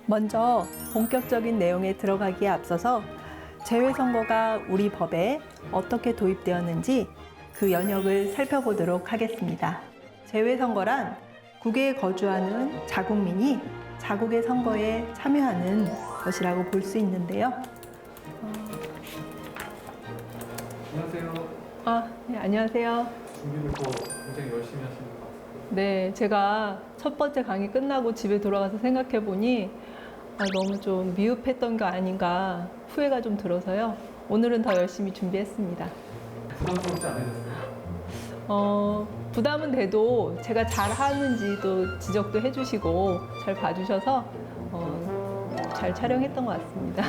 먼저 본격적인 내용에 들어가기에 앞서서 재외선거가 우리 법에 어떻게 도입되었는지 그 연역을 살펴보도록 하겠습니다. 재외선거란 국외에 거주하는 자국민이 자국의 선거에 참여하는 것이라고 볼 수 있는데요. 안녕하세요. 네, 안녕하세요. 준비를 또 굉장히 열심히 하시는 것 같습니다. 네, 제가 첫 번째 강의 끝나고 집에 돌아가서 생각해 보니 너무 좀 미흡했던 게 아닌가 후회가 좀 들어서요. 오늘은 더 열심히 준비했습니다. 부담스럽지 않으셨어요? 부담은 돼도 제가 잘하는지도 지적도 해주시고 잘 봐주셔서 잘 촬영했던 것 같습니다.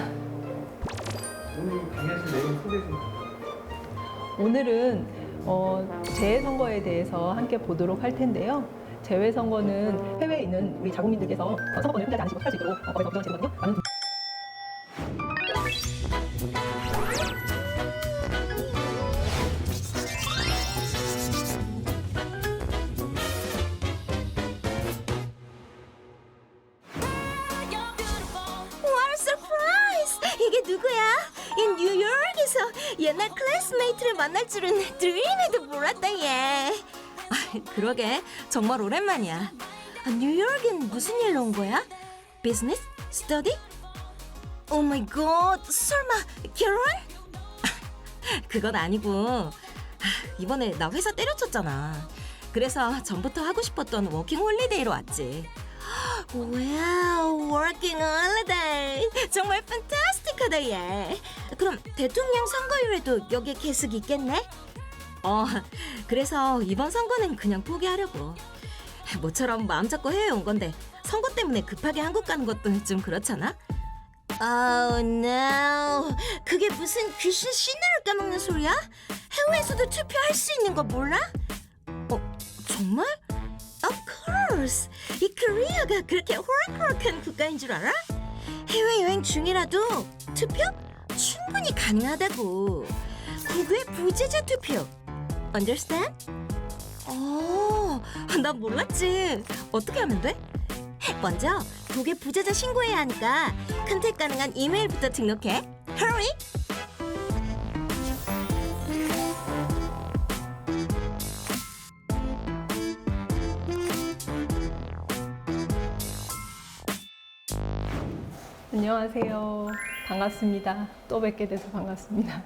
오늘 강의하실 내용 소개 좀 부탁드립니다. 오늘은 재외선거에 대해서 함께 보도록 할 텐데요. 재외선거는 해외에 있는 우리 자국민들께서 선거권을 포기하지 않으시고 할 수 있도록 법에서 규정한 제도거든요. 많은 What a surprise! 이게 누구야? 이 뉴욕에서 옛날 클래스메이트를 만날 줄은 드림에도 몰랐다 얘. 그러게 정말 오랜만이야. 뉴욕엔 무슨 일로 온 거야? 비즈니스? 스터디? 오 마이 갓, 설마 결혼? 그건 아니고 이번에 나 회사 때려쳤잖아. 그래서 전부터 하고 싶었던 워킹 홀리데이로 왔지. 와우, 워킹 홀리데이 정말 판타스틱하다 얘. 그럼 대통령 선거율에도 여기에 계속 있겠네? 그래서 이번 선거는 그냥 포기하려고. 모처럼 마음 잡고 해외 온 건데 선거 때문에 급하게 한국 가는 것도 좀 그렇잖아? Oh no, 그게 무슨 귀신 신나를 까먹는 소리야? 해외에서도 투표할 수 있는 거 몰라? 정말? Of course! 이 코리아가 그렇게 호락호락한 국가인 줄 알아? 해외여행 중이라도 투표? 충분히 가능하다고. 국외 부재자 투표. Understand? 난 몰랐지. 어떻게 하면 돼? 먼저 국외 부재자 신고해야 하니까 컨택 가능한 이메일부터 등록해. Hurry! 안녕하세요. 반갑습니다. 또 뵙게 돼서 반갑습니다.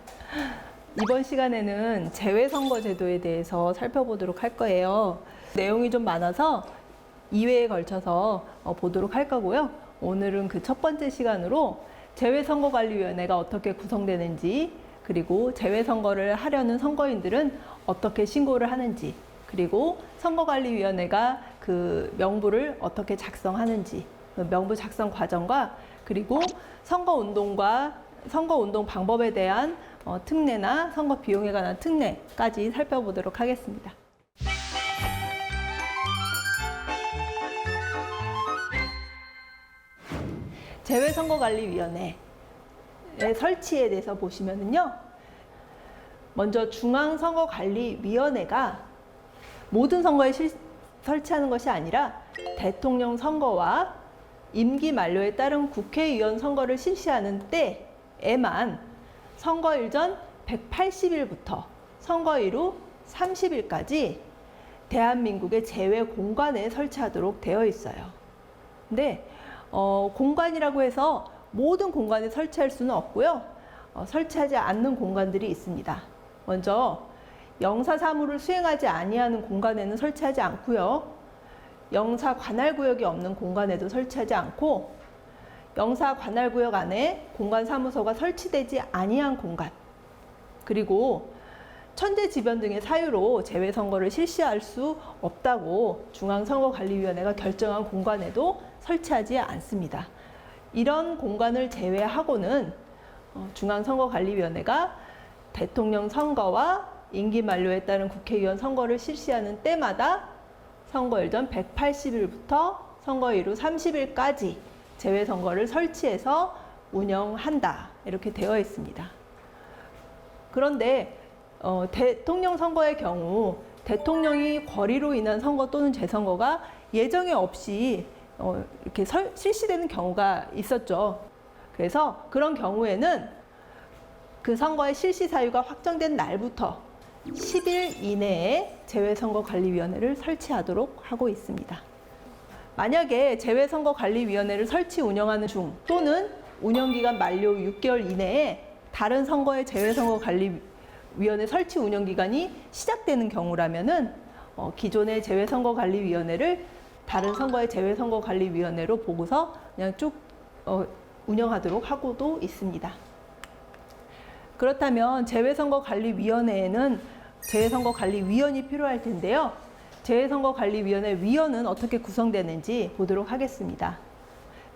이번 시간에는 재외선거제도에 대해서 살펴보도록 할 거예요. 내용이 좀 많아서 2회에 걸쳐서 보도록 할 거고요. 오늘은 그 첫 번째 시간으로 재외선거관리위원회가 어떻게 구성되는지, 그리고 재외선거를 하려는 선거인들은 어떻게 신고를 하는지, 그리고 선거관리위원회가 그 명부를 어떻게 작성하는지, 그 명부 작성 과정과 그리고 선거운동 방법에 대한 특례나 선거 비용에 관한 특례까지 살펴보도록 하겠습니다. 재외선거관리위원회의 설치에 대해서 보시면은요, 먼저 중앙선거관리위원회가 모든 선거에 설치하는 것이 아니라 대통령 선거와 임기 만료에 따른 국회의원 선거를 실시하는 때에만 선거일 전 180일부터 선거일 후 30일까지 대한민국의 재외 공간에 설치하도록 되어 있어요. 근데 공간이라고 해서 모든 공간에 설치할 수는 없고요. 설치하지 않는 공간들이 있습니다. 먼저 영사 사무를 수행하지 아니하는 공간에는 설치하지 않고요. 영사 관할구역이 없는 공간에도 설치하지 않고, 영사 관할구역 안에 공관사무소가 설치되지 아니한 공간, 그리고 천재지변 등의 사유로 재외선거를 실시할 수 없다고 중앙선거관리위원회가 결정한 공간에도 설치하지 않습니다. 이런 공간을 제외하고는 중앙선거관리위원회가 대통령 선거와 임기 만료에 따른 국회의원 선거를 실시하는 때마다 선거일 전 180일부터 선거일 후 30일까지 재외선거를 설치해서 운영한다, 이렇게 되어 있습니다. 그런데 대통령 선거의 경우 대통령이 권리로 인한 선거 또는 재선거가 예정에 없이 이렇게 실시되는 경우가 있었죠. 그래서 그런 경우에는 그 선거의 실시 사유가 확정된 날부터 10일 이내에 재외선거관리위원회를 설치하도록 하고 있습니다. 만약에 재외선거관리위원회를 설치 운영하는 중 또는 운영기간 만료 6개월 이내에 다른 선거의 재외선거관리위원회 설치 운영기간이 시작되는 경우라면은 기존의 재외선거관리위원회를 다른 선거의 재외선거관리위원회로 보고서 그냥 쭉 운영하도록 하고도 있습니다. 그렇다면 재외선거관리위원회에는 재외선거관리위원이 필요할 텐데요. 재외선거관리위원회 위원은 어떻게 구성되는지 보도록 하겠습니다.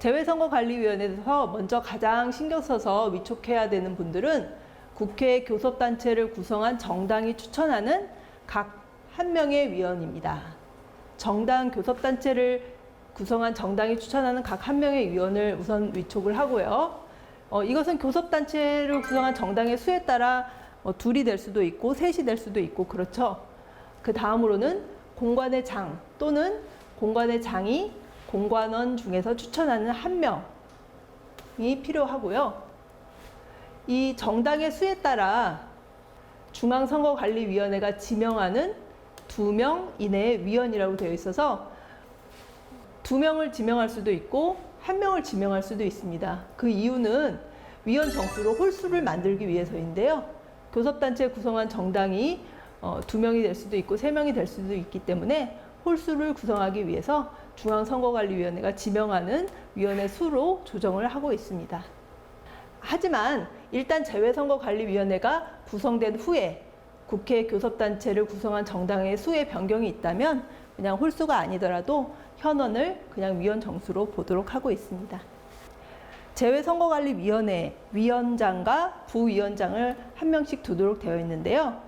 재외선거관리위원회에서 먼저 가장 신경 써서 위촉해야 되는 분들은 국회 교섭단체를 구성한 정당이 추천하는 각 한 명의 위원입니다. 정당 교섭단체를 구성한 정당이 추천하는 각 한 명의 위원을 우선 위촉을 하고요. 이것은 교섭단체를 구성한 정당의 수에 따라 둘이 될 수도 있고 셋이 될 수도 있고 그렇죠. 그 다음으로는 공관의 장 또는 공관의 장이 공관원 중에서 추천하는 한 명이 필요하고요. 이 정당의 수에 따라 중앙선거관리위원회가 지명하는 2명 이내의 위원이라고 되어 있어서 2명을 지명할 수도 있고 1명을 지명할 수도 있습니다. 그 이유는 위원 정수로 홀수를 만들기 위해서인데요. 교섭단체 구성한 정당이 2명이 될 수도 있고 3명이 될 수도 있기 때문에 홀수를 구성하기 위해서 중앙선거관리위원회가 지명하는 위원의 수로 조정을 하고 있습니다. 하지만 일단 재외선거관리위원회가 구성된 후에 국회 교섭단체를 구성한 정당의 수의 변경이 있다면 그냥 홀수가 아니더라도 현원을 그냥 위원 정수로 보도록 하고 있습니다. 재외선거관리위원회 위원장과 부위원장을 한 명씩 두도록 되어 있는데요.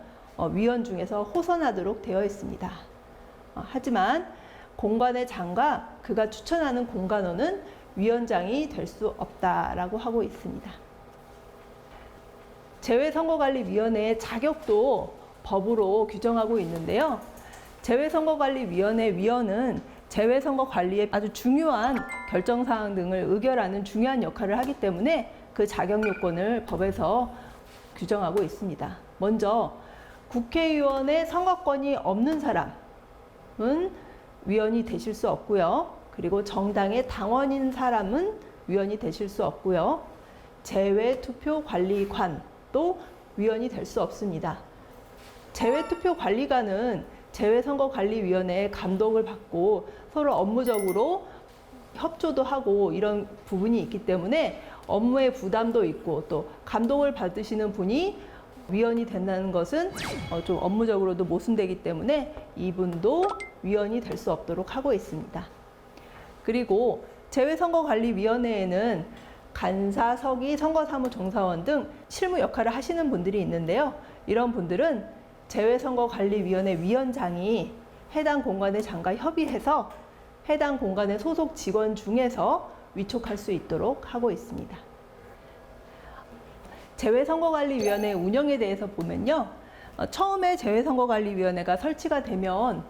위원 중에서 호선하도록 되어 있습니다. 하지만 공관의 장과 그가 추천하는 공관원은 위원장이 될 수 없다라고 하고 있습니다. 재외선거관리위원회의 자격도 법으로 규정하고 있는데요. 재외선거관리위원회 위원은 재외선거관리에 아주 중요한 결정사항 등을 의결하는 중요한 역할을 하기 때문에 그 자격 요건을 법에서 규정하고 있습니다. 먼저 국회의원의 선거권이 없는 사람은 위원이 되실 수 없고요. 그리고 정당의 당원인 사람은 위원이 되실 수 없고요. 재외투표관리관도 위원이 될 수 없습니다. 재외투표관리관은 재외선거관리위원회의 감독을 받고 서로 업무적으로 협조도 하고 이런 부분이 있기 때문에 업무의 부담도 있고 또 감독을 받으시는 분이 위원이 된다는 것은 좀 업무적으로도 모순되기 때문에 이분도 위원이 될 수 없도록 하고 있습니다. 그리고 재외선거관리위원회에는 간사, 서기, 선거사무종사원 등 실무 역할을 하시는 분들이 있는데요. 이런 분들은 재외선거관리위원회 위원장이 해당 공관의 장과 협의해서 해당 공관의 소속 직원 중에서 위촉할 수 있도록 하고 있습니다. 재외선거관리위원회 운영에 대해서 보면요. 처음에 재외선거관리위원회가 설치가 되면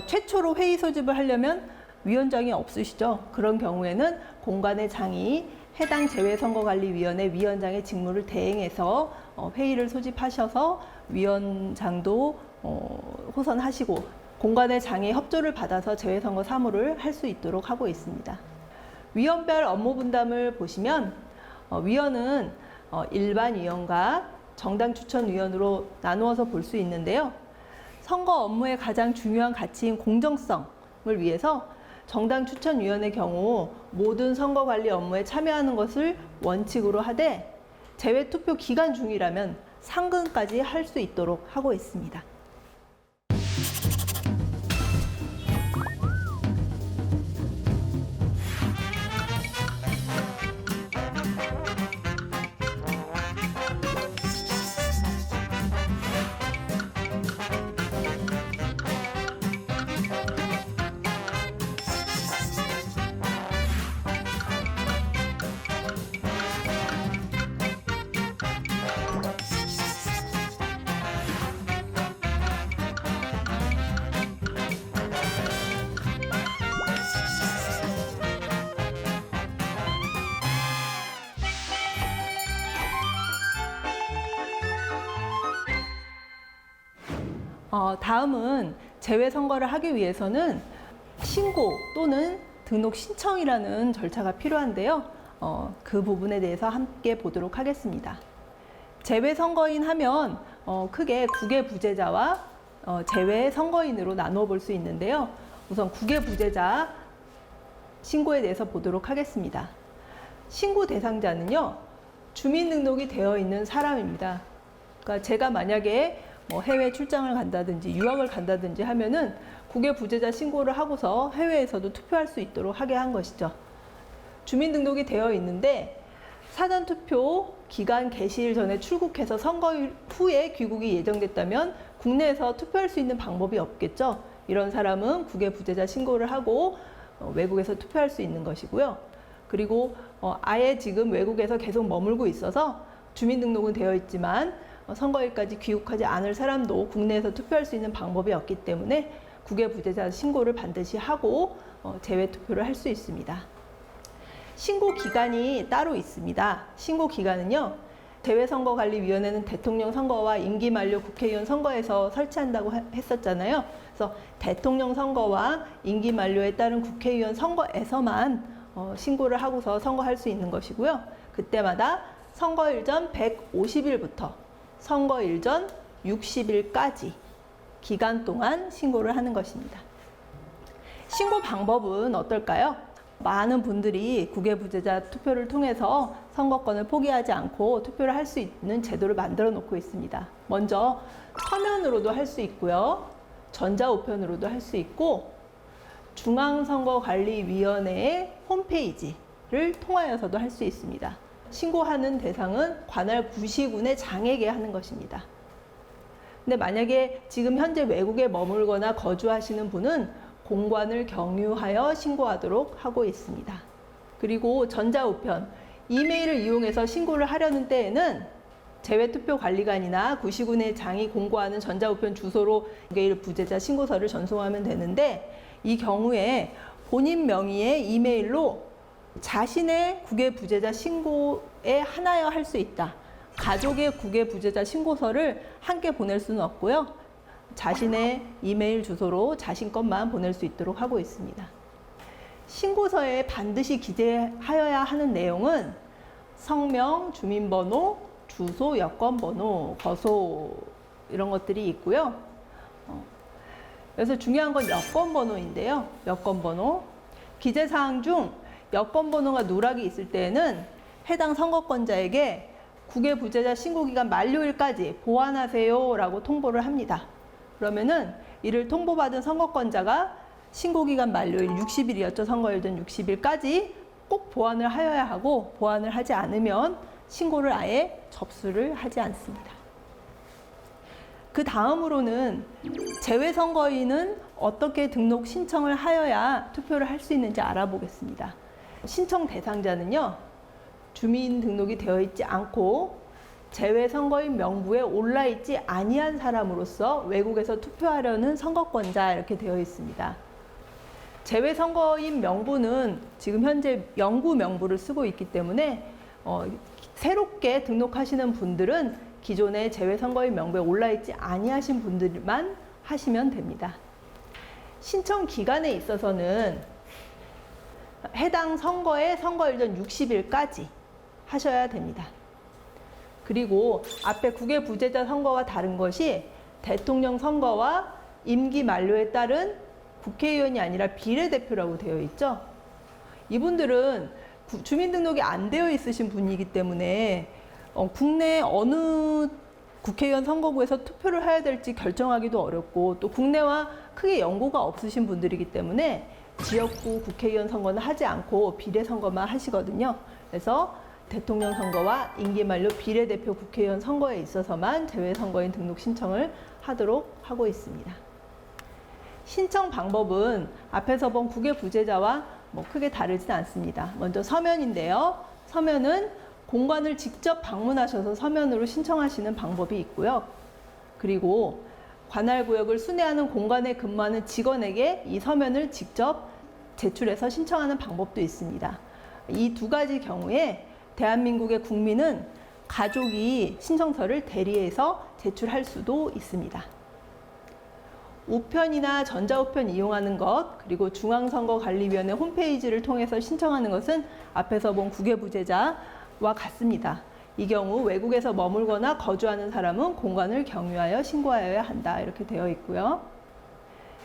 최초로 회의 소집을 하려면 위원장이 없으시죠. 그런 경우에는 공관의 장이 해당 재외선거관리위원회 위원장의 직무를 대행해서 회의를 소집하셔서 위원장도 호선하시고 공관의 장의 협조를 받아서 재외선거 사무를 할 수 있도록 하고 있습니다. 위원별 업무 분담을 보시면 위원은 일반위원과 정당 추천위원으로 나누어서 볼 수 있는데요. 선거 업무의 가장 중요한 가치인 공정성을 위해서 정당 추천위원의 경우 모든 선거관리 업무에 참여하는 것을 원칙으로 하되 재외투표 기간 중이라면 상근까지 할 수 있도록 하고 있습니다. 다음은 재외선거를 하기 위해서는 신고 또는 등록 신청이라는 절차가 필요한데요. 그 부분에 대해서 함께 보도록 하겠습니다. 재외선거인 하면 크게 국외부재자와 재외선거인으로 나누어 볼 수 있는데요. 우선 국외부재자 신고에 대해서 보도록 하겠습니다. 신고 대상자는요, 주민등록이 되어 있는 사람입니다. 그러니까 제가 만약에 해외 출장을 간다든지 유학을 간다든지 하면은 국외부재자 신고를 하고서 해외에서도 투표할 수 있도록 하게 한 것이죠. 주민등록이 되어 있는데 사전투표 기간 개시일 전에 출국해서 선거일 후에 귀국이 예정됐다면 국내에서 투표할 수 있는 방법이 없겠죠. 이런 사람은 국외부재자 신고를 하고 외국에서 투표할 수 있는 것이고요. 그리고 아예 지금 외국에서 계속 머물고 있어서 주민등록은 되어 있지만 선거일까지 귀국하지 않을 사람도 국내에서 투표할 수 있는 방법이 없기 때문에 국외부재자 신고를 반드시 하고 재외투표를 할 수 있습니다. 신고 기간이 따로 있습니다. 신고 기간은요, 재외선거관리위원회는 대통령 선거와 임기 만료 국회의원 선거에서 설치한다고 했었잖아요. 그래서 대통령 선거와 임기 만료에 따른 국회의원 선거에서만 신고를 하고서 선거할 수 있는 것이고요. 그때마다 선거일 전 150일부터 선거일 전 60일까지 기간 동안 신고를 하는 것입니다. 신고 방법은 어떨까요? 많은 분들이 국외부재자 투표를 통해서 선거권을 포기하지 않고 투표를 할 수 있는 제도를 만들어 놓고 있습니다. 먼저 서면으로도 할 수 있고요. 전자우편으로도 할 수 있고 중앙선거관리위원회의 홈페이지를 통하여서도 할 수 있습니다. 신고하는 대상은 관할 구시군의 장에게 하는 것입니다. 근데 만약에 지금 현재 외국에 머물거나 거주하시는 분은 공관을 경유하여 신고하도록 하고 있습니다. 그리고 전자우편, 이메일을 이용해서 신고를 하려는 때에는 재외투표관리관이나 구시군의 장이 공고하는 전자우편 주소로 국외부재자 신고서를 전송하면 되는데, 이 경우에 본인 명의의 이메일로 자신의 국외부재자 신고에 하나여 할 수 있다. 가족의 국외부재자 신고서를 함께 보낼 수는 없고요. 자신의 이메일 주소로 자신 것만 보낼 수 있도록 하고 있습니다. 신고서에 반드시 기재하여야 하는 내용은 성명, 주민번호, 주소, 여권번호, 거소 이런 것들이 있고요. 그래서 중요한 건 여권번호인데요. 여권번호. 기재사항 중 여권번호가 누락이 있을 때에는 해당 선거권자에게 국외부재자 신고기간 만료일까지 보완하세요 라고 통보를 합니다. 그러면은 이를 통보받은 선거권자가 신고기간 만료일 60일이었죠. 선거일 전 60일까지 꼭 보완을 하여야 하고, 보완을 하지 않으면 신고를 아예 접수를 하지 않습니다. 그 다음으로는 재외선거인은 어떻게 등록 신청을 하여야 투표를 할 수 있는지 알아보겠습니다. 신청 대상자는요, 주민등록이 되어 있지 않고 재외선거인 명부에 올라있지 아니한 사람으로서 외국에서 투표하려는 선거권자 이렇게 되어 있습니다. 재외선거인 명부는 지금 현재 영구 명부를 쓰고 있기 때문에 새롭게 등록하시는 분들은 기존의 재외선거인 명부에 올라있지 아니하신 분들만 하시면 됩니다. 신청 기간에 있어서는 해당 선거의 선거일 전 60일까지 하셔야 됩니다. 그리고 앞에 국외부재자 선거와 다른 것이 대통령 선거와 임기 만료에 따른 국회의원이 아니라 비례대표라고 되어 있죠. 이분들은 주민등록이 안 되어 있으신 분이기 때문에 국내 어느 국회의원 선거구에서 투표를 해야 될지 결정하기도 어렵고, 또 국내와 크게 연고가 없으신 분들이기 때문에 지역구 국회의원 선거는 하지 않고 비례선거만 하시거든요. 그래서 대통령 선거와 임기 만료 비례대표 국회의원 선거에 있어서만 재외선거인 등록 신청을 하도록 하고 있습니다. 신청 방법은 앞에서 본 국외부재자와 크게 다르진 않습니다. 먼저 서면인데요. 서면은 공관을 직접 방문하셔서 서면으로 신청하시는 방법이 있고요. 그리고 관할구역을 순회하는 공관에 근무하는 직원에게 이 서면을 직접 제출해서 신청하는 방법도 있습니다. 이 두 가지 경우에 대한민국의 국민은 가족이 신청서를 대리해서 제출할 수도 있습니다. 우편이나 전자우편 이용하는 것, 그리고 중앙선거관리위원회 홈페이지를 통해서 신청하는 것은 앞에서 본 국외부재자와 같습니다. 이 경우 외국에서 머물거나 거주하는 사람은 공간을 경유하여 신고하여야 한다. 이렇게 되어 있고요.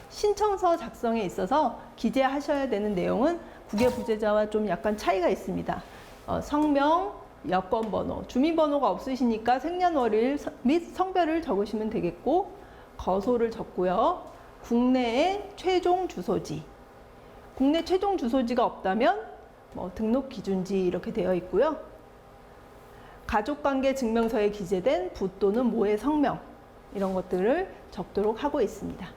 신청서 작성에 있어서 기재하셔야 되는 내용은 국외부재자와 좀 약간 차이가 있습니다. 성명, 여권번호, 주민번호가 없으시니까 생년월일 및 성별을 적으시면 되겠고, 거소를 적고요. 국내의 최종 주소지, 국내 최종 주소지가 없다면 등록 기준지 이렇게 되어 있고요. 가족관계 증명서에 기재된 부 또는 모의 성명, 이런 것들을 적도록 하고 있습니다.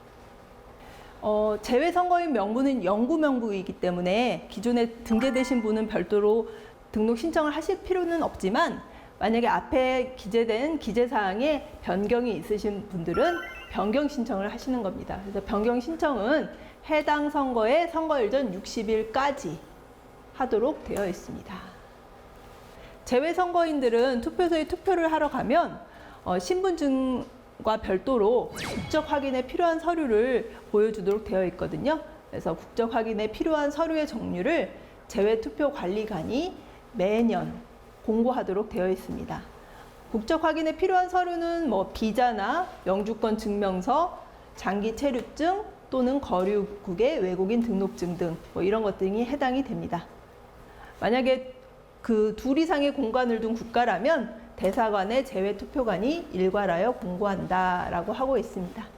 재외선거인 명부는 영구 명부이기 때문에 기존에 등재되신 분은 별도로 등록 신청을 하실 필요는 없지만, 만약에 앞에 기재된 기재사항에 변경이 있으신 분들은 변경 신청을 하시는 겁니다. 그래서 변경 신청은 해당 선거의 선거일 전 60일까지 하도록 되어 있습니다. 재외선거인들은 투표소에 투표를 하러 가면 신분증과 별도로 국적 확인에 필요한 서류를 보여주도록 되어 있거든요. 그래서 국적 확인에 필요한 서류의 종류를 재외투표관리관이 매년 공고하도록 되어 있습니다. 국적 확인에 필요한 서류는 비자나 영주권 증명서, 장기 체류증 또는 거류국의 외국인 등록증 등 이런 것 등이 해당이 됩니다. 만약에 그 둘 이상의 공간을 둔 국가라면 대사관의 재외투표관이 일괄하여 공고한다라고 하고 있습니다.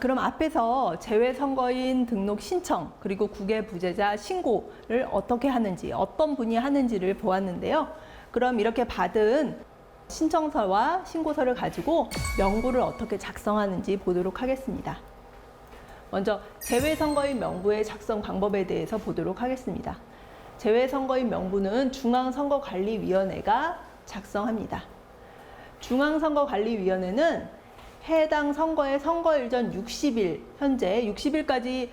그럼 앞에서 재외선거인 등록 신청 그리고 국외부재자 신고를 어떻게 하는지, 어떤 분이 하는지를 보았는데요. 그럼 이렇게 받은 신청서와 신고서를 가지고 명부를 어떻게 작성하는지 보도록 하겠습니다. 먼저 재외선거인 명부의 작성 방법에 대해서 보도록 하겠습니다. 재외선거인 명부는 중앙선거관리위원회가 작성합니다. 중앙선거관리위원회는 해당 선거의 선거일 전 60일, 현재 60일까지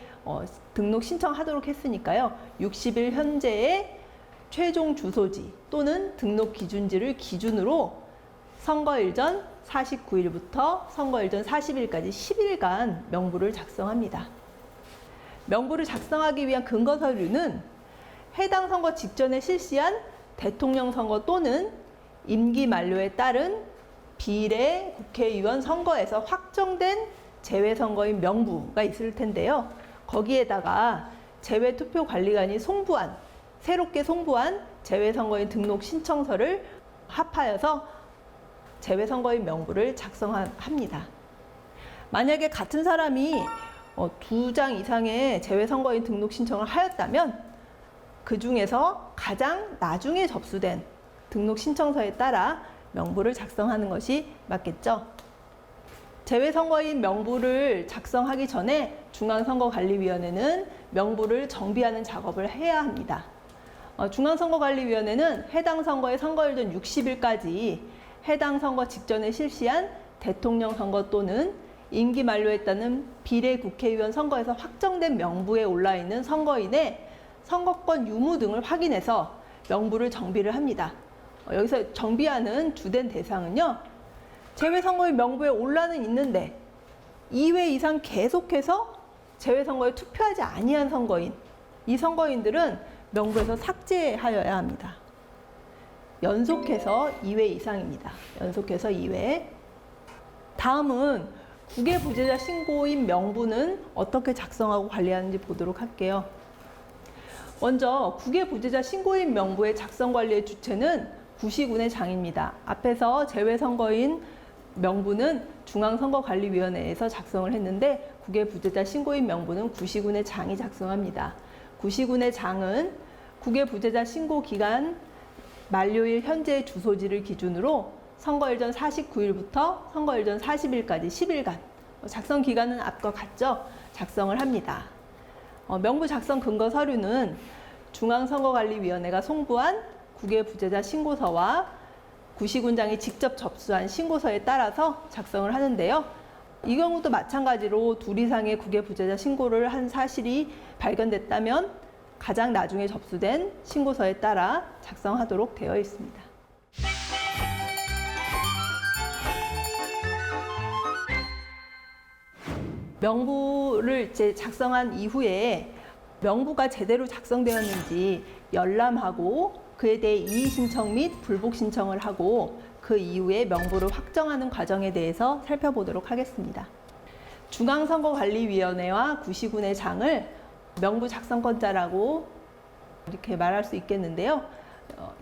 등록 신청하도록 했으니까요. 60일 현재의 최종 주소지 또는 등록 기준지를 기준으로 선거일 전 49일부터 선거일 전 40일까지 10일간 명부를 작성합니다. 명부를 작성하기 위한 근거 서류는 해당 선거 직전에 실시한 대통령 선거 또는 임기 만료에 따른 비례 국회의원 선거에서 확정된 재외선거인 명부가 있을 텐데요. 거기에다가 재외투표관리관이 새롭게 송부한 재외선거인 등록 신청서를 합하여서 재외선거인 명부를 작성합니다. 만약에 같은 사람이 2장 이상의 재외선거인 등록 신청을 하였다면 그 중에서 가장 나중에 접수된 등록 신청서에 따라 명부를 작성하는 것이 맞겠죠. 재외선거인 명부를 작성하기 전에 중앙선거관리위원회는 명부를 정비하는 작업을 해야 합니다. 중앙선거관리위원회는 해당 선거의 선거일 전 60일까지 해당 선거 직전에 실시한 대통령 선거 또는 임기 만료에 따른 비례 국회의원 선거에서 확정된 명부에 올라있는 선거인의 선거권 유무 등을 확인해서 명부를 정비를 합니다. 여기서 정비하는 주된 대상은요, 재외선거인 명부에 올라는 있는데 2회 이상 계속해서 재외선거에 투표하지 아니한 선거인, 이 선거인들은 명부에서 삭제하여야 합니다. 연속해서 2회 이상입니다. 연속해서 2회. 다음은 국외부재자 신고인 명부는 어떻게 작성하고 관리하는지 보도록 할게요. 먼저 국외부재자 신고인 명부의 작성 관리의 주체는 구시군의 장입니다. 앞에서 재외선거인 명부는 중앙선거관리위원회에서 작성을 했는데 국외부재자 신고인 명부는 구시군의 장이 작성합니다. 구시군의 장은 국외부재자 신고 기간 만료일 현재 주소지를 기준으로 선거일 전 49일부터 선거일 전 40일까지 10일간 작성 기간은 앞과 같죠? 작성을 합니다. 명부 작성 근거 서류는 중앙선거관리위원회가 송부한 국외 부재자 신고서와 구시군장이 직접 접수한 신고서에 따라서 작성을 하는데요. 이 경우도 마찬가지로 2 이상의 국외 부재자 신고를 한 사실이 발견됐다면 가장 나중에 접수된 신고서에 따라 작성하도록 되어 있습니다. 명부를 이제 작성한 이후에 명부가 제대로 작성되었는지 열람하고 그에 대해 이의 신청 및 불복 신청을 하고 그 이후에 명부를 확정하는 과정에 대해서 살펴보도록 하겠습니다. 중앙선거관리위원회와 구시군의 장을 명부 작성권자라고 이렇게 말할 수 있겠는데요.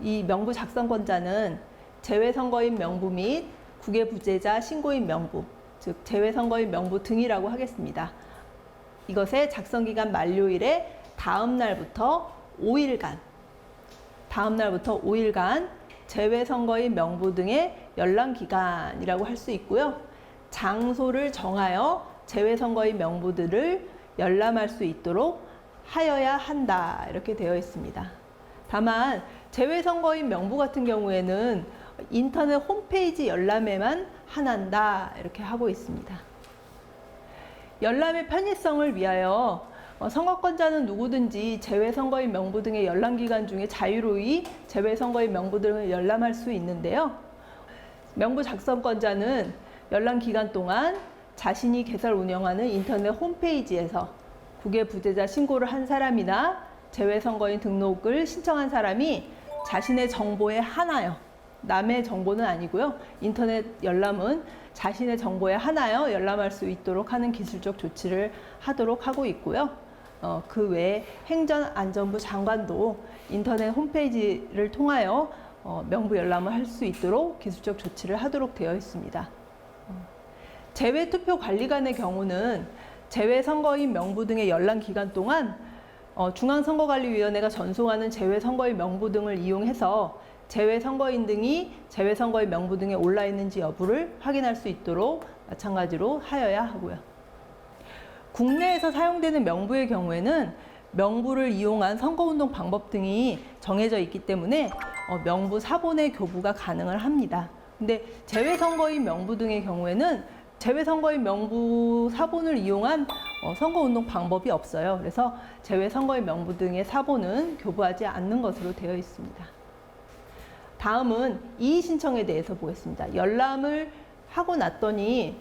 이 명부 작성권자는 제외선거인 명부 및 국외 부재자 신고인 명부, 즉 제외선거인 명부 등이라고 하겠습니다. 이것의 작성기간 만료일의 다음 날부터 5일간 제외선거인 명부 등의 열람기간이라고 할 수 있고요. 장소를 정하여 제외선거인 명부들을 열람할 수 있도록 하여야 한다, 이렇게 되어 있습니다. 다만 제외선거인 명부 같은 경우에는 인터넷 홈페이지 열람에만 한한다, 이렇게 하고 있습니다. 열람의 편의성을 위하여 선거권자는 누구든지 제외선거인 명부 등의 열람기간 중에 자유로이 제외선거인 명부 등을 열람할 수 있는데요. 명부 작성권자는 열람기간 동안 자신이 개설 운영하는 인터넷 홈페이지에서 국외 부재자 신고를 한 사람이나 제외선거인 등록을 신청한 사람이 자신의 정보에 한하여, 남의 정보는 아니고요. 인터넷 열람은 자신의 정보에 한하여 열람할 수 있도록 하는 기술적 조치를 하도록 하고 있고요. 그 외에 행정안전부 장관도 인터넷 홈페이지를 통하여 명부 열람을 할 수 있도록 기술적 조치를 하도록 되어 있습니다. 제외투표관리관의 경우는 제외선거인 명부 등의 열람 기간 동안 중앙선거관리위원회가 전송하는 제외선거인 명부 등을 이용해서 제외선거인 등이 제외선거인 명부 등에 올라 있는지 여부를 확인할 수 있도록 마찬가지로 하여야 하고요. 국내에서 사용되는 명부의 경우에는 명부를 이용한 선거운동 방법 등이 정해져 있기 때문에 명부 사본의 교부가 가능을 합니다. 근데 제외선거인 명부 등의 경우에는 제외선거인 명부 사본을 이용한 선거운동 방법이 없어요. 그래서 제외선거인 명부 등의 사본은 교부하지 않는 것으로 되어 있습니다. 다음은 이의 신청에 대해서 보겠습니다. 열람을 하고 났더니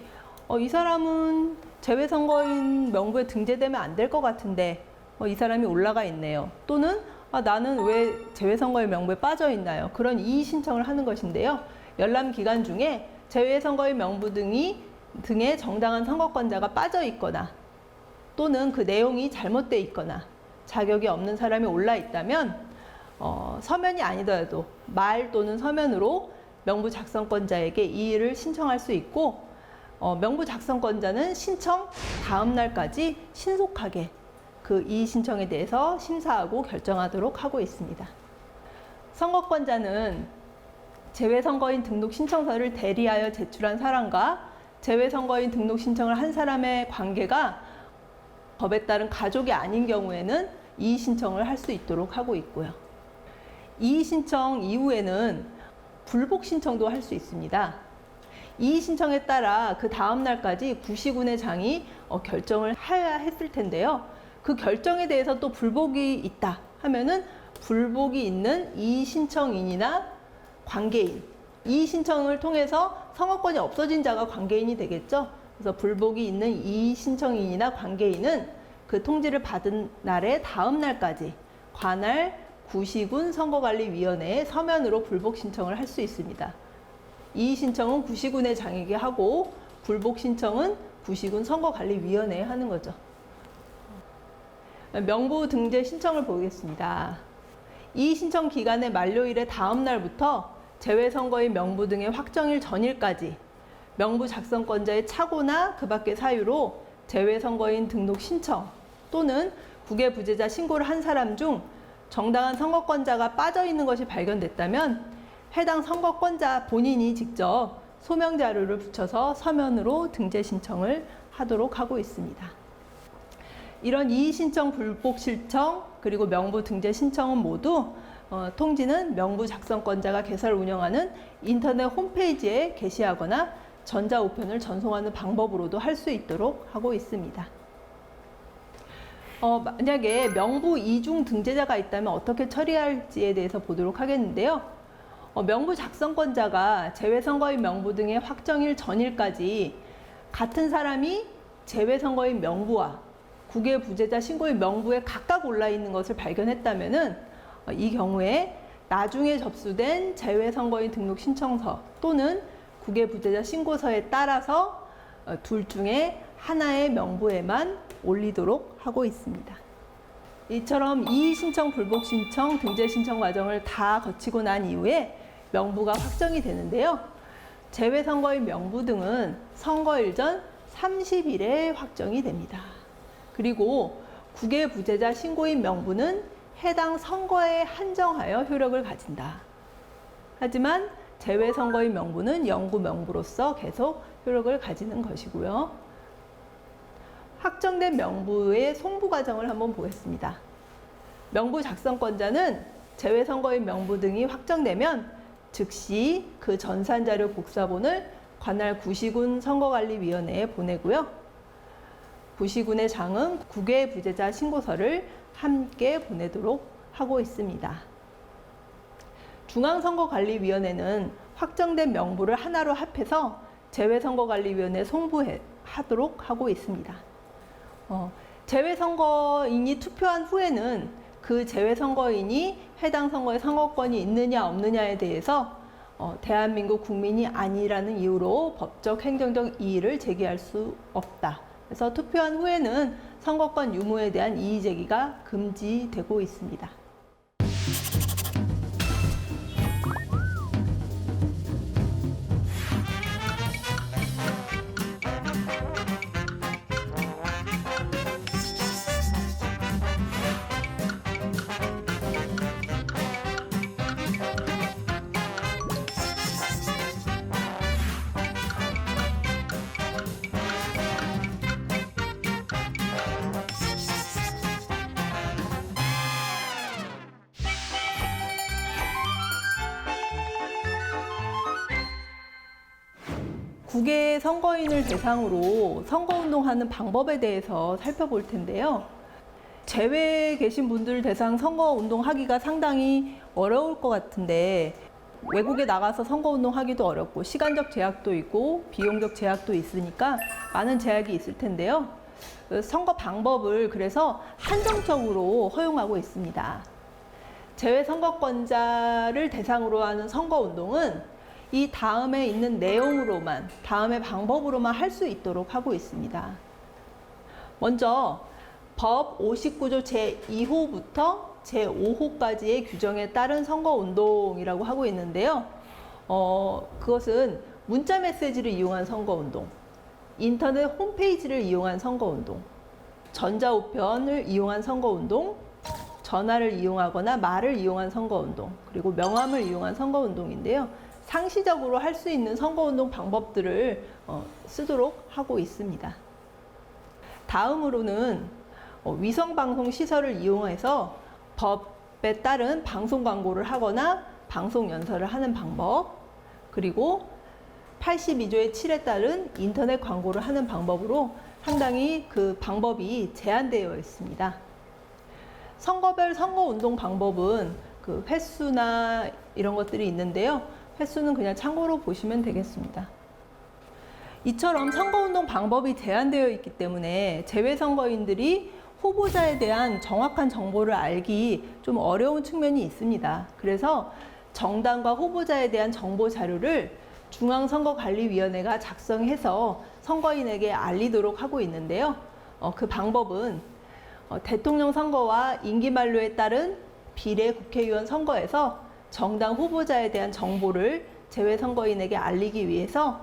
이 사람은 제외선거인 명부에 등재되면 안 될 것 같은데 이 사람이 올라가 있네요. 또는 나는 왜 제외선거인 명부에 빠져 있나요? 그런 이의 신청을 하는 것인데요. 열람 기간 중에 제외선거인 명부 등의 정당한 선거권자가 빠져 있거나 또는 그 내용이 잘못되어 있거나 자격이 없는 사람이 올라 있다면 서면이 아니더라도 말 또는 서면으로 명부 작성권자에게 이의를 신청할 수 있고 명부 작성권자는 신청 다음 날까지 신속하게 그 이의 신청에 대해서 심사하고 결정하도록 하고 있습니다. 선거권자는 제외선거인 등록 신청서를 대리하여 제출한 사람과 제외선거인 등록 신청을 한 사람의 관계가 법에 따른 가족이 아닌 경우에는 이의 신청을 할 수 있도록 하고 있고요. 이의 신청 이후에는 불복 신청도 할 수 있습니다. 이의 신청에 따라 그 다음 날까지 구시군의 장이 결정을 해야 했을 텐데요. 그 결정에 대해서 또 불복이 있다 하면은 불복이 있는 이의 신청인이나 관계인, 이의 신청을 통해서 선거권이 없어진 자가 관계인이 되겠죠. 그래서 불복이 있는 이의 신청인이나 관계인은 그 통지를 받은 날의 다음 날까지 관할 구시군 선거관리위원회에 서면으로 불복 신청을 할 수 있습니다. 이의 신청은 구시군의 장에게 하고 불복 신청은 구시군 선거관리위원회에 하는 거죠. 명부 등재 신청을 보겠습니다. 이의 신청 기간의 만료일의 다음 날부터 제외선거인 명부 등의 확정일 전일까지 명부 작성권자의 착오나 그 밖의 사유로 제외선거인 등록 신청 또는 국외 부재자 신고를 한 사람 중 정당한 선거권자가 빠져 있는 것이 발견됐다면 해당 선거권자 본인이 직접 소명 자료를 붙여서 서면으로 등재 신청을 하도록 하고 있습니다. 이런 이의 신청, 불복 신청, 그리고 명부 등재 신청은 모두 통지는 명부 작성권자가 개설 운영하는 인터넷 홈페이지에 게시하거나 전자우편을 전송하는 방법으로도 할 수 있도록 하고 있습니다. 만약에 명부 이중 등재자가 있다면 어떻게 처리할지에 대해서 보도록 하겠는데요. 명부 작성권자가 재외선거인 명부 등의 확정일 전일까지 같은 사람이 재외선거인 명부와 국외 부재자 신고인 명부에 각각 올라 있는 것을 발견했다면은 이 경우에 나중에 접수된 재외선거인 등록 신청서 또는 국외 부재자 신고서에 따라서 둘 중에 하나의 명부에만 올리도록 하고 있습니다. 이처럼 이의 신청, 불복 신청, 등재 신청 과정을 다 거치고 난 이후에 명부가 확정이 되는데요. 재외선거인 명부 등은 선거일 전 30일에 확정이 됩니다. 그리고 국외 부재자 신고인 명부는 해당 선거에 한정하여 효력을 가진다. 하지만 재외선거인 명부는 영구 명부로서 계속 효력을 가지는 것이고요. 확정된 명부의 송부 과정을 한번 보겠습니다. 명부 작성권자는 재외선거인 명부 등이 확정되면 즉시 그 전산자료 복사본을 관할 구시군 선거관리위원회에 보내고요. 구시군의 장은 국외 부재자 신고서를 함께 보내도록 하고 있습니다. 중앙선거관리위원회는 확정된 명부를 하나로 합해서 재외선거관리위원회에 송부하도록 하고 있습니다. 재외선거인이 투표한 후에는 그 재외선거인이 해당 선거에 선거권이 있느냐 없느냐에 대해서 대한민국 국민이 아니라는 이유로 법적 행정적 이의를 제기할 수 없다. 그래서 투표한 후에는 선거권 유무에 대한 이의 제기가 금지되고 있습니다. 국외 선거인을 대상으로 선거운동하는 방법에 대해서 살펴볼 텐데요. 제외에 계신 분들 대상 선거운동하기가 상당히 어려울 것 같은데 외국에 나가서 선거운동하기도 어렵고 시간적 제약도 있고 비용적 제약도 있으니까 많은 제약이 있을 텐데요. 선거 방법을 그래서 한정적으로 허용하고 있습니다. 제외 선거권자를 대상으로 하는 선거운동은 이 다음에 있는 내용으로만, 다음의 방법으로만 할 수 있도록 하고 있습니다. 먼저 법 59조 제2호부터 제5호까지의 규정에 따른 선거운동이라고 하고 있는데요. 그것은 문자 메시지를 이용한 선거운동, 인터넷 홈페이지를 이용한 선거운동, 전자우편을 이용한 선거운동, 전화를 이용하거나 말을 이용한 선거운동, 그리고 명함을 이용한 선거운동인데요. 상시적으로 할 수 있는 선거운동 방법들을 쓰도록 하고 있습니다. 다음으로는 위성방송 시설을 이용해서 법에 따른 방송 광고를 하거나 방송 연설을 하는 방법, 그리고 82조의 7에 따른 인터넷 광고를 하는 방법으로 상당히 그 방법이 제한되어 있습니다. 선거별 선거운동 방법은 그 횟수나 이런 것들이 있는데요. 횟수는 그냥 참고로 보시면 되겠습니다. 이처럼 선거운동 방법이 제한되어 있기 때문에 재외선거인들이 후보자에 대한 정확한 정보를 알기 좀 어려운 측면이 있습니다. 그래서 정당과 후보자에 대한 정보 자료를 중앙선거관리위원회가 작성해서 선거인에게 알리도록 하고 있는데요. 그 방법은 대통령 선거와 임기 만료에 따른 비례 국회의원 선거에서 정당 후보자에 대한 정보를 재외선거인에게 알리기 위해서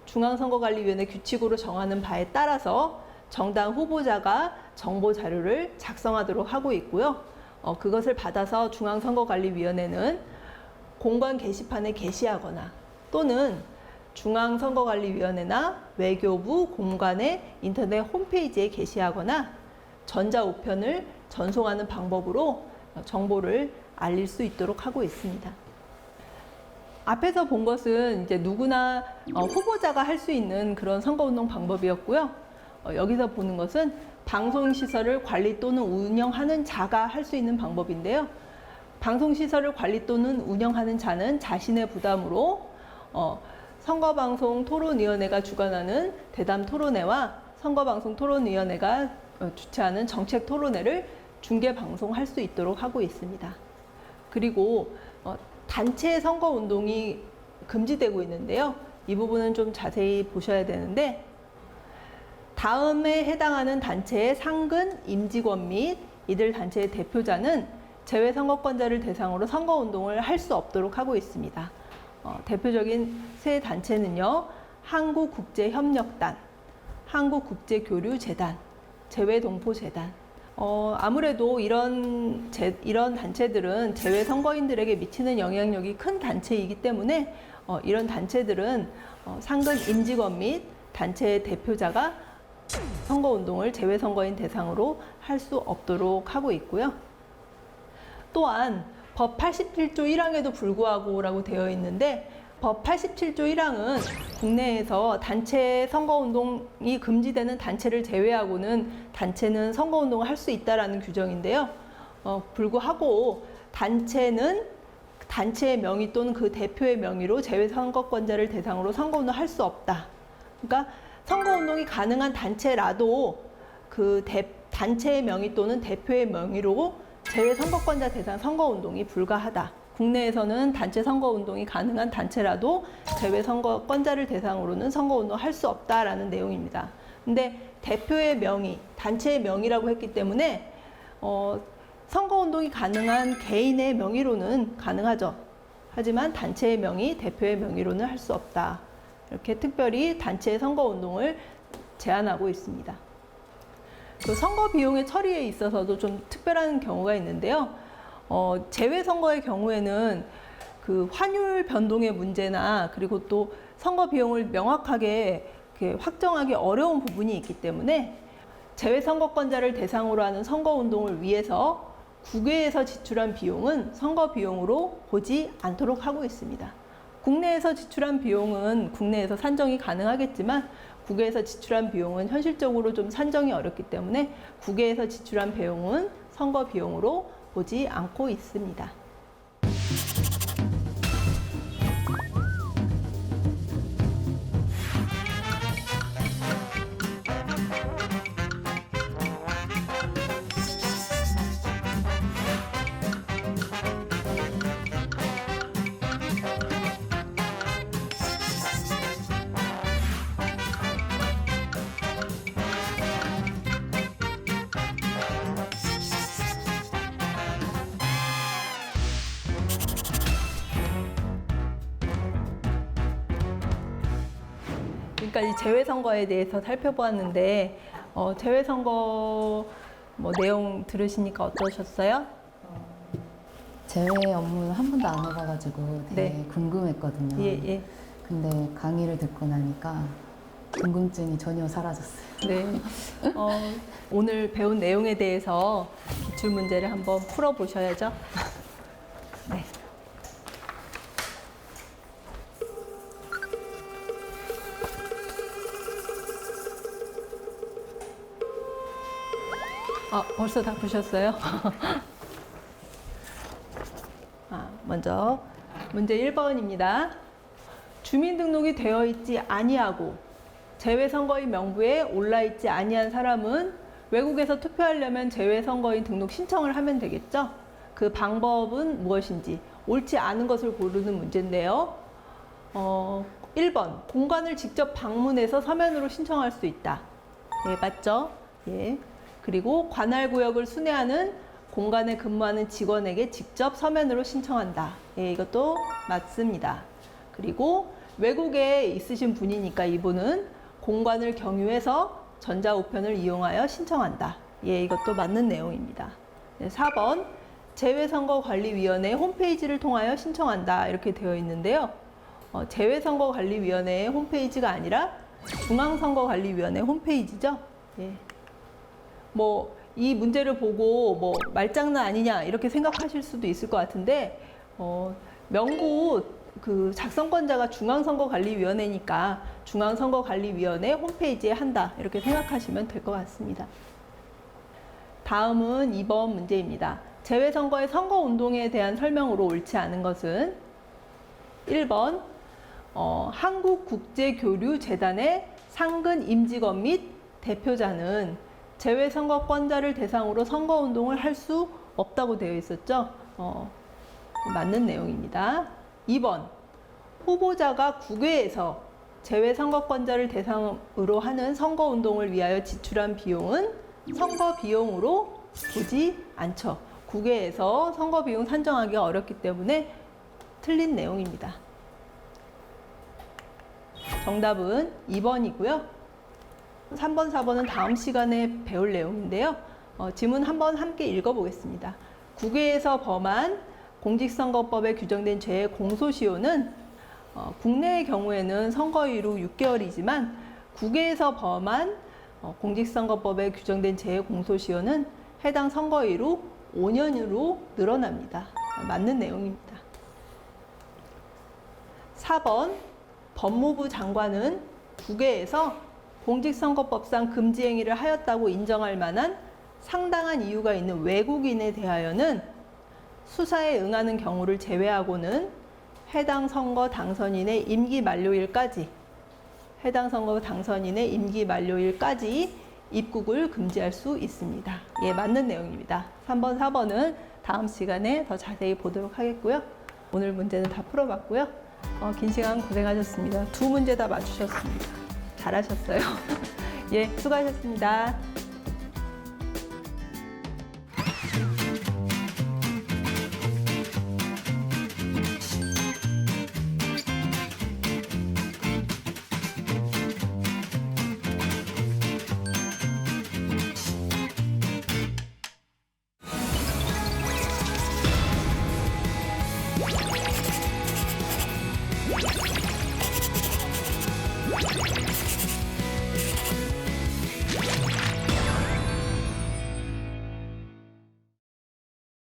중앙선거관리위원회 규칙으로 정하는 바에 따라서 정당 후보자가 정보 자료를 작성하도록 하고 있고요. 그것을 받아서 중앙선거관리위원회는 공관 게시판에 게시하거나 또는 중앙선거관리위원회나 외교부 공관의 인터넷 홈페이지에 게시하거나 전자우편을 전송하는 방법으로 정보를 알릴 수 있도록 하고 있습니다. 앞에서 본 것은 이제 누구나 후보자가 할 수 있는 그런 선거운동 방법이었고요. 여기서 보는 것은 방송시설을 관리 또는 운영하는 자가 할 수 있는 방법인데요. 방송시설을 관리 또는 운영하는 자는 자신의 부담으로 선거방송토론위원회가 주관하는 대담토론회와 선거방송토론위원회가 주최하는 정책토론회를 중계방송할 수 있도록 하고 있습니다. 그리고 단체 선거운동이 금지되고 있는데요. 이 부분은 좀 자세히 보셔야 되는데 다음에 해당하는 단체의 상근, 임직원 및 이들 단체의 대표자는 제외선거권자를 대상으로 선거운동을 할 수 없도록 하고 있습니다. 대표적인 세 단체는요. 한국국제협력단, 한국국제교류재단, 제외동포재단. 아무래도 이런 단체들은 제외선거인들에게 미치는 영향력이 큰 단체이기 때문에 이런 단체들은 상근 임직원 및 단체의 대표자가 선거운동을 제외선거인 대상으로 할 수 없도록 하고 있고요. 또한 법 87조 1항에도 불구하고라고 되어 있는데 법 87조 1항은 국내에서 단체 선거운동이 금지되는 단체를 제외하고는 단체는 선거운동을 할 수 있다라는 규정인데요. 불구하고 단체는 단체의 명의 또는 그 대표의 명의로 제외선거권자를 대상으로 선거운동을 할 수 없다. 그러니까 선거운동이 가능한 단체라도 그 단체의 명의 또는 대표의 명의로 제외선거권자 대상 선거운동이 불가하다. 국내에서는 단체 선거운동이 가능한 단체라도 제외선거권자를 대상으로는 선거운동을 할 수 없다라는 내용입니다. 근데 대표의 명의, 단체의 명의라고 했기 때문에 선거운동이 가능한 개인의 명의로는 가능하죠. 하지만 단체의 명의, 대표의 명의로는 할 수 없다. 이렇게 특별히 단체의 선거운동을 제한하고 있습니다. 그 선거 비용의 처리에 있어서도 좀 특별한 경우가 있는데요. 재외선거의 경우에는 그 환율 변동의 문제나 그리고 또 선거 비용을 명확하게 이렇게 확정하기 어려운 부분이 있기 때문에 재외선거권자를 대상으로 하는 선거운동을 위해서 국외에서 지출한 비용은 선거 비용으로 보지 않도록 하고 있습니다. 국내에서 지출한 비용은 국내에서 산정이 가능하겠지만 국외에서 지출한 비용은 현실적으로 좀 산정이 어렵기 때문에 국외에서 지출한 비용은 선거 비용으로 보지 않고 있습니다. 지금까지 재외선거에 대해서 살펴보았는데 재외선거 내용 들으시니까 어떠셨어요? 제외 업무는 한 번도 안 해봐가지고 되게 네. 궁금했거든요. 예. 근데 강의를 듣고 나니까 궁금증이 전혀 사라졌어요. 네. 오늘 배운 내용에 대해서 기출문제를 한번 풀어보셔야죠. 네. 벌써 다 보셨어요? 먼저 문제 1번입니다. 주민등록이 되어 있지 아니하고 재외선거인 명부에 올라 있지 아니한 사람은 외국에서 투표하려면 재외선거인 등록 신청을 하면 되겠죠? 그 방법은 무엇인지 옳지 않은 것을 고르는 문제인데요. 1번 공관을 직접 방문해서 서면으로 신청할 수 있다. 예, 맞죠? 예. 그리고 관할구역을 순회하는 공관에 근무하는 직원에게 직접 서면으로 신청한다. 예, 이것도 맞습니다. 그리고 외국에 있으신 분이니까 이분은 공관을 경유해서 전자우편을 이용하여 신청한다. 예, 이것도 맞는 내용입니다. 네, 4번 재외선거관리위원회 홈페이지를 통하여 신청한다 이렇게 되어 있는데요. 재외선거관리위원회 홈페이지가 아니라 중앙선거관리위원회 홈페이지죠. 예. 이 문제를 보고 말장난 아니냐 이렇게 생각하실 수도 있을 것 같은데 명부 그 작성권자가 중앙선거관리위원회니까 중앙선거관리위원회 홈페이지에 한다 이렇게 생각하시면 될 것 같습니다. 다음은 2번 문제입니다. 재외선거의 선거운동에 대한 설명으로 옳지 않은 것은 1번 한국국제교류재단의 상근 임직원 및 대표자는 재외선거권자를 대상으로 선거운동을 할 수 없다고 되어 있었죠. 맞는 내용입니다. 2번 후보자가 국외에서 재외선거권자를 대상으로 하는 선거운동을 위하여 지출한 비용은 선거 비용으로 보지 않죠. 국외에서 선거 비용 산정하기가 어렵기 때문에 틀린 내용입니다. 정답은 2번이고요. 3번, 4번은 다음 시간에 배울 내용인데요. 지문 한번 함께 읽어보겠습니다. 국외에서 범한 공직선거법에 규정된 죄의 공소시효는 국내의 경우에는 선거일 후 6개월이지만 국외에서 범한 공직선거법에 규정된 죄의 공소시효는 해당 선거일 후 5년으로 늘어납니다. 맞는 내용입니다. 4번 법무부 장관은 국외에서 공직선거법상 금지 행위를 하였다고 인정할 만한 상당한 이유가 있는 외국인에 대하여는 수사에 응하는 경우를 제외하고는 해당 선거 당선인의 임기 만료일까지 입국을 금지할 수 있습니다. 예, 맞는 내용입니다. 3번, 4번은 다음 시간에 더 자세히 보도록 하겠고요. 오늘 문제는 다 풀어봤고요. 긴 시간 고생하셨습니다. 2문제 다 맞추셨습니다. 잘하셨어요. 예, 수고하셨습니다.